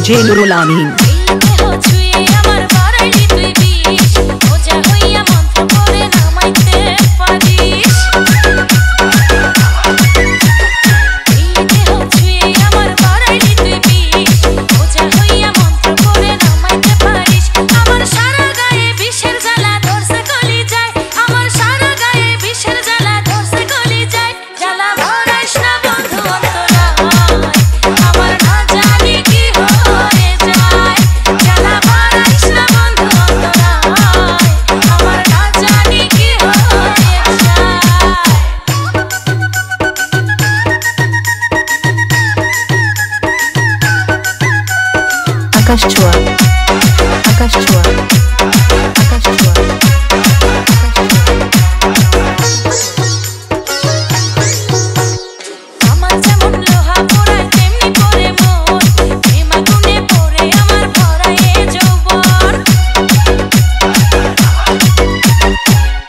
DJ Nurul Amin. Akash Chua, Akash Chua, Akash Chua, Amar jemon loha poray temni pore mon, prema gune pore amar bhoraye joubon.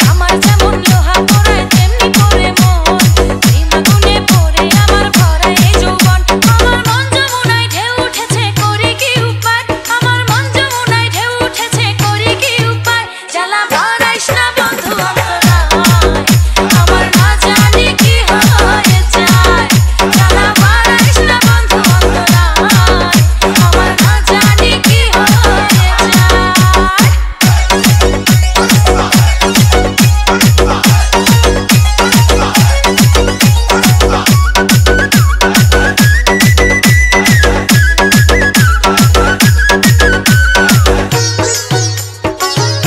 Amar jemon loha poray temni pore mon, prema gune pore amar bhoraye joubon. Amar mon যমুনায় ঢেউ উঠেছে করি কি উপায়, আমার মন যমুনায় ঢেউ উঠেছে করি কি উপায়, জ্বালা বাড়াইস না বন্ধু অন্তরায়, আমার না জানি কি হয়ে যায়, জ্বালা বাড়াইস না বন্ধু অন্তরায়, আমার না জানি কি হয়ে যায়।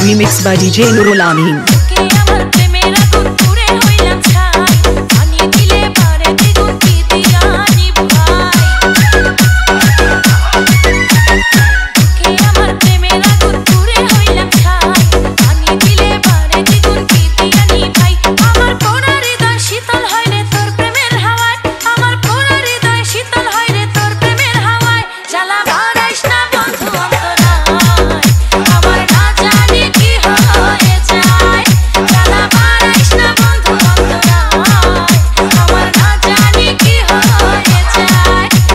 Remixed by DJ Nurul Amin.